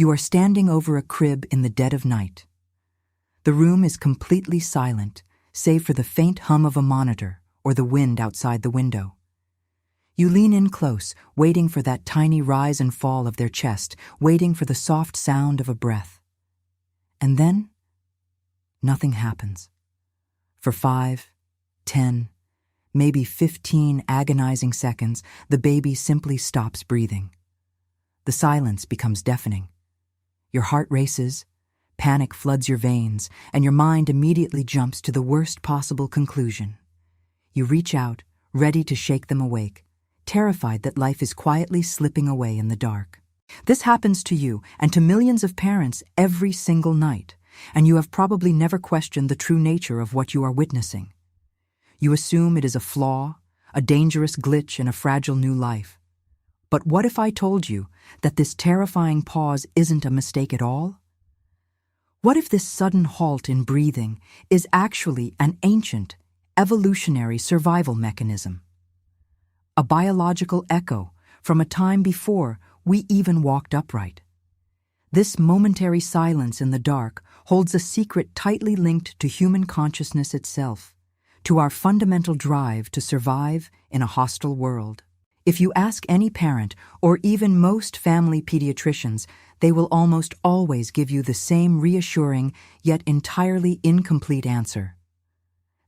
You are standing over a crib in the dead of night. The room is completely silent, save for the faint hum of a monitor or the wind outside the window. You lean in close, waiting for that tiny rise and fall of their chest, waiting for the soft sound of a breath. And then, nothing happens. For 5, 10, maybe 15 agonizing seconds, the baby simply stops breathing. The silence becomes deafening. Your heart races, panic floods your veins, and your mind immediately jumps to the worst possible conclusion. You reach out, ready to shake them awake, terrified that life is quietly slipping away in the dark. This happens to you and to millions of parents every single night, and you have probably never questioned the true nature of what you are witnessing. You assume it is a flaw, a dangerous glitch in a fragile new life. But what if I told you that this terrifying pause isn't a mistake at all? What if this sudden halt in breathing is actually an ancient, evolutionary survival mechanism? A biological echo from a time before we even walked upright. This momentary silence in the dark holds a secret tightly linked to human consciousness itself, to our fundamental drive to survive in a hostile world. If you ask any parent or even most family pediatricians, they will almost always give you the same reassuring yet entirely incomplete answer.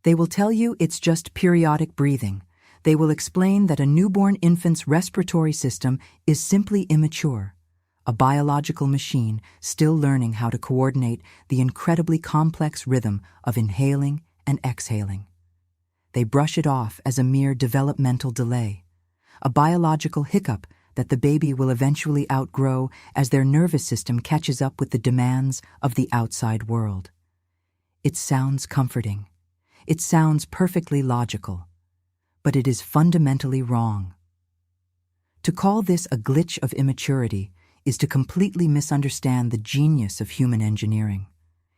They will tell you it's just periodic breathing. They will explain that a newborn infant's respiratory system is simply immature, a biological machine still learning how to coordinate the incredibly complex rhythm of inhaling and exhaling. They brush it off as a mere developmental delay, a biological hiccup that the baby will eventually outgrow as their nervous system catches up with the demands of the outside world. It sounds comforting. It sounds perfectly logical. But it is fundamentally wrong. To call this a glitch of immaturity is to completely misunderstand the genius of human engineering.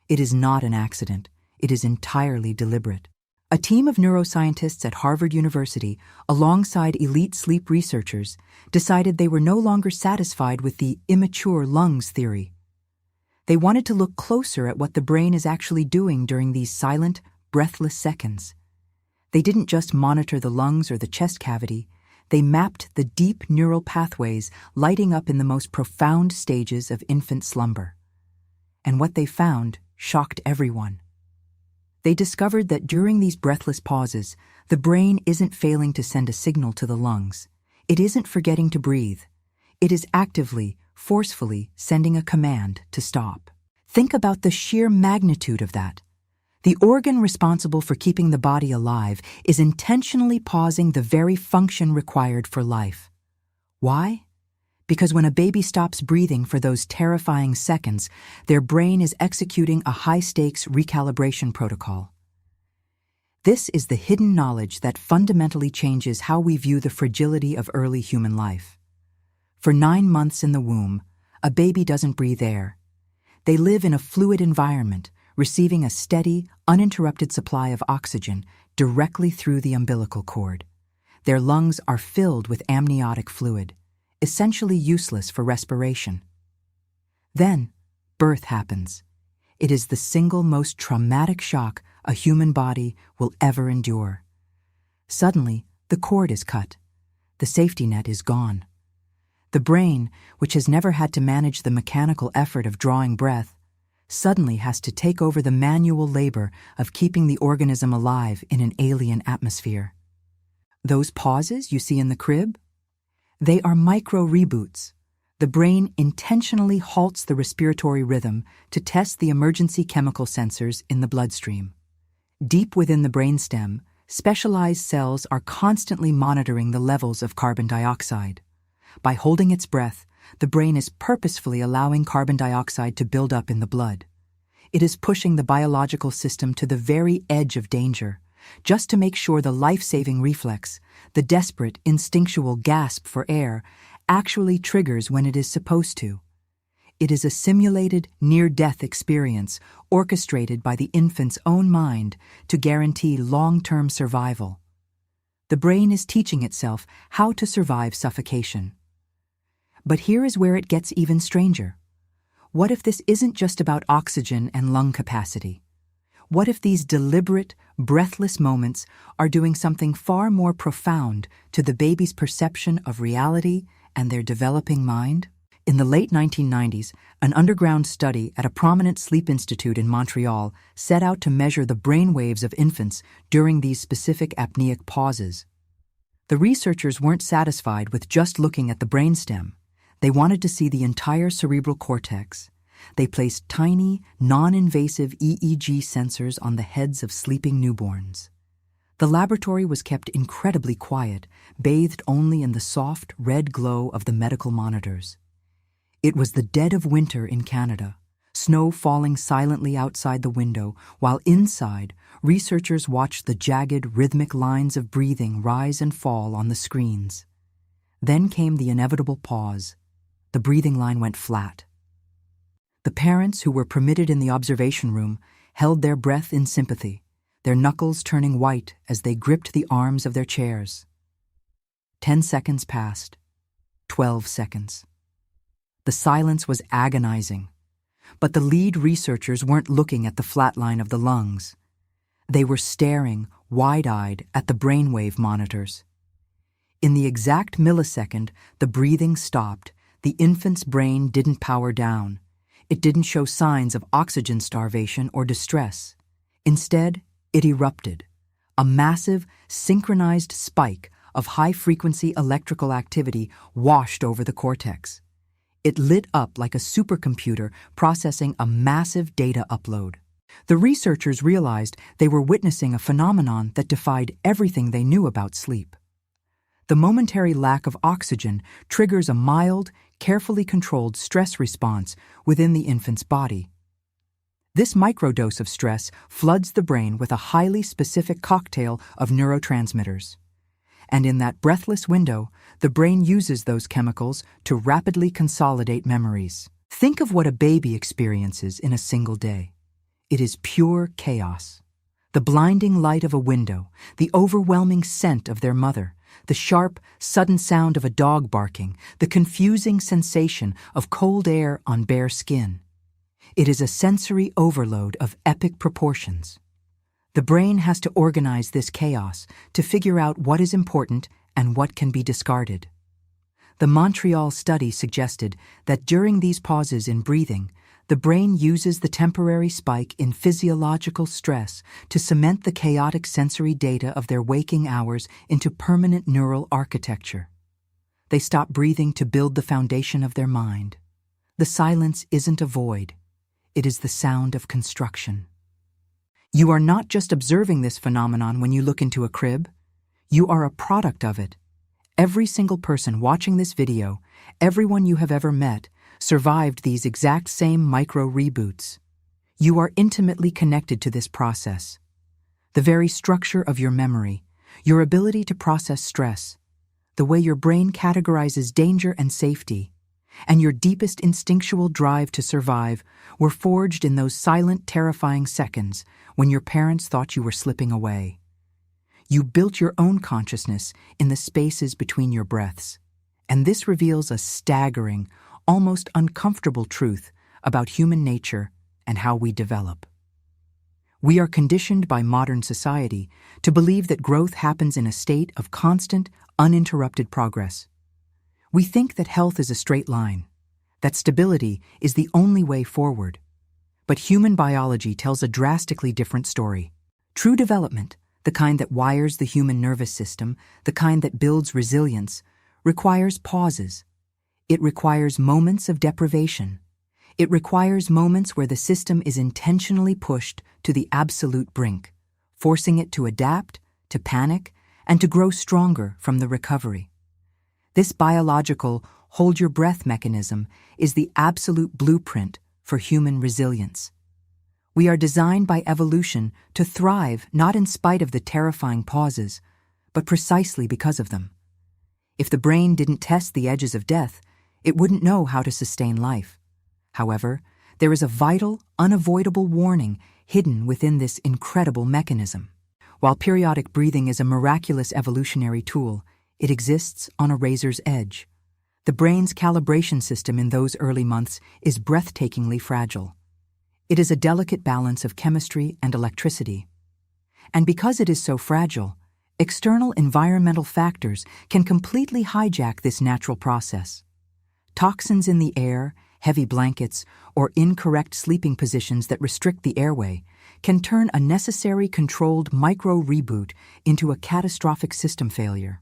It is not an accident. It is entirely deliberate. A team of neuroscientists at Harvard University, alongside elite sleep researchers, decided they were no longer satisfied with the immature lungs theory. They wanted to look closer at what the brain is actually doing during these silent, breathless seconds. They didn't just monitor the lungs or the chest cavity, they mapped the deep neural pathways lighting up in the most profound stages of infant slumber. And what they found shocked everyone. They discovered that during these breathless pauses, the brain isn't failing to send a signal to the lungs. It isn't forgetting to breathe. It is actively, forcefully sending a command to stop. Think about the sheer magnitude of that. The organ responsible for keeping the body alive is intentionally pausing the very function required for life. Why? Because when a baby stops breathing for those terrifying seconds, their brain is executing a high-stakes recalibration protocol. This is the hidden knowledge that fundamentally changes how we view the fragility of early human life. For 9 months in the womb, a baby doesn't breathe air. They live in a fluid environment, receiving a steady, uninterrupted supply of oxygen directly through the umbilical cord. Their lungs are filled with amniotic fluid, essentially useless for respiration. Then, birth happens. It is the single most traumatic shock a human body will ever endure. Suddenly, the cord is cut. The safety net is gone. The brain, which has never had to manage the mechanical effort of drawing breath, suddenly has to take over the manual labor of keeping the organism alive in an alien atmosphere. Those pauses you see in the crib? They are micro-reboots. The brain intentionally halts the respiratory rhythm to test the emergency chemical sensors in the bloodstream. Deep within the brainstem, specialized cells are constantly monitoring the levels of carbon dioxide. By holding its breath, the brain is purposefully allowing carbon dioxide to build up in the blood. It is pushing the biological system to the very edge of danger, just to make sure the life-saving reflex, the desperate, instinctual gasp for air, actually triggers when it is supposed to. It is a simulated, near-death experience orchestrated by the infant's own mind to guarantee long-term survival. The brain is teaching itself how to survive suffocation. But here is where it gets even stranger. What if this isn't just about oxygen and lung capacity? What if these deliberate, breathless moments are doing something far more profound to the baby's perception of reality and their developing mind? In the late 1990s, an underground study at a prominent sleep institute in Montreal set out to measure the brainwaves of infants during these specific apneic pauses. The researchers weren't satisfied with just looking at the brainstem. They wanted to see the entire cerebral cortex. They placed tiny, non-invasive EEG sensors on the heads of sleeping newborns. The laboratory was kept incredibly quiet, bathed only in the soft, red glow of the medical monitors. It was the dead of winter in Canada, snow falling silently outside the window, while inside, researchers watched the jagged, rhythmic lines of breathing rise and fall on the screens. Then came the inevitable pause. The breathing line went flat. The parents who were permitted in the observation room held their breath in sympathy, their knuckles turning white as they gripped the arms of their chairs. 10 seconds passed. 12 seconds. The silence was agonizing, but the lead researchers weren't looking at the flat line of the lungs. They were staring, wide-eyed, at the brainwave monitors. In the exact millisecond the breathing stopped, the infant's brain didn't power down. It didn't show signs of oxygen starvation or distress. Instead, it erupted. A massive, synchronized spike of high-frequency electrical activity washed over the cortex. It lit up like a supercomputer processing a massive data upload. The researchers realized they were witnessing a phenomenon that defied everything they knew about sleep. The momentary lack of oxygen triggers a mild, carefully controlled stress response within the infant's body. This microdose of stress floods the brain with a highly specific cocktail of neurotransmitters. And in that breathless window, the brain uses those chemicals to rapidly consolidate memories. Think of what a baby experiences in a single day. It is pure chaos. The blinding light of a window, the overwhelming scent of their mother, the sharp, sudden sound of a dog barking, the confusing sensation of cold air on bare skin. It is a sensory overload of epic proportions. The brain has to organize this chaos to figure out what is important and what can be discarded. The Montreal study suggested that during these pauses in breathing, the brain uses the temporary spike in physiological stress to cement the chaotic sensory data of their waking hours into permanent neural architecture. They stop breathing to build the foundation of their mind. The silence isn't a void. It is the sound of construction. You are not just observing this phenomenon when you look into a crib. You are a product of it. Every single person watching this video, everyone you have ever met, survived these exact same micro-reboots. You are intimately connected to this process. The very structure of your memory, your ability to process stress, the way your brain categorizes danger and safety, and your deepest instinctual drive to survive were forged in those silent, terrifying seconds when your parents thought you were slipping away. You built your own consciousness in the spaces between your breaths, and this reveals a staggering, almost uncomfortable truth about human nature and how we develop. We are conditioned by modern society to believe that growth happens in a state of constant, uninterrupted progress. We think that health is a straight line, that stability is the only way forward. But human biology tells a drastically different story. True development, the kind that wires the human nervous system, the kind that builds resilience, requires pauses. It requires moments of deprivation. It requires moments where the system is intentionally pushed to the absolute brink, forcing it to adapt, to panic, and to grow stronger from the recovery. This biological hold-your-breath mechanism is the absolute blueprint for human resilience. We are designed by evolution to thrive not in spite of the terrifying pauses, but precisely because of them. If the brain didn't test the edges of death, it wouldn't know how to sustain life. However, there is a vital, unavoidable warning hidden within this incredible mechanism. While periodic breathing is a miraculous evolutionary tool, it exists on a razor's edge. The brain's calibration system in those early months is breathtakingly fragile. It is a delicate balance of chemistry and electricity. And because it is so fragile, external environmental factors can completely hijack this natural process. Toxins in the air, heavy blankets, or incorrect sleeping positions that restrict the airway can turn a necessary controlled micro-reboot into a catastrophic system failure.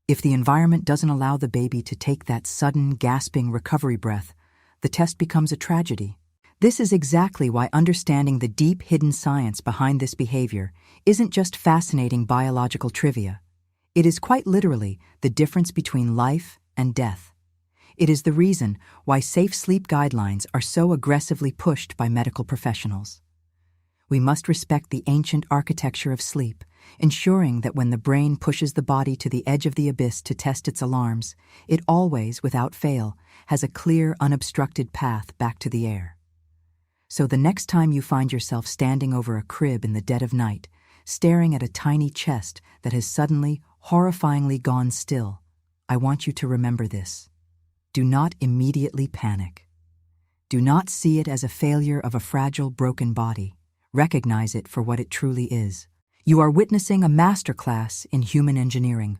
If the environment doesn't allow the baby to take that sudden, gasping recovery breath, the test becomes a tragedy. This is exactly why understanding the deep hidden science behind this behavior isn't just fascinating biological trivia. It is quite literally the difference between life and death. It is the reason why safe sleep guidelines are so aggressively pushed by medical professionals. We must respect the ancient architecture of sleep, ensuring that when the brain pushes the body to the edge of the abyss to test its alarms, it always, without fail, has a clear, unobstructed path back to the air. So the next time you find yourself standing over a crib in the dead of night, staring at a tiny chest that has suddenly, horrifyingly gone still, I want you to remember this. Do not immediately panic. Do not see it as a failure of a fragile, broken body. Recognize it for what it truly is. You are witnessing a masterclass in human engineering.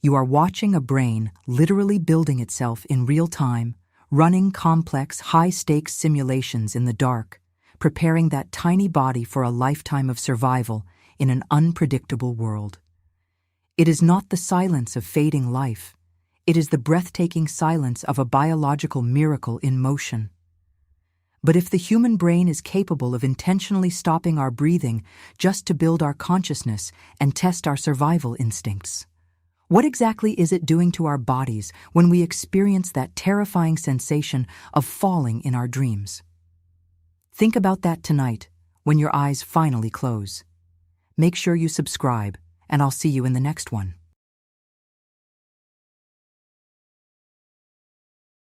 You are watching a brain literally building itself in real time, running complex, high-stakes simulations in the dark, preparing that tiny body for a lifetime of survival in an unpredictable world. It is not the silence of fading life. It is the breathtaking silence of a biological miracle in motion. But if the human brain is capable of intentionally stopping our breathing just to build our consciousness and test our survival instincts, what exactly is it doing to our bodies when we experience that terrifying sensation of falling in our dreams? Think about that tonight when your eyes finally close. Make sure you subscribe, and I'll see you in the next one.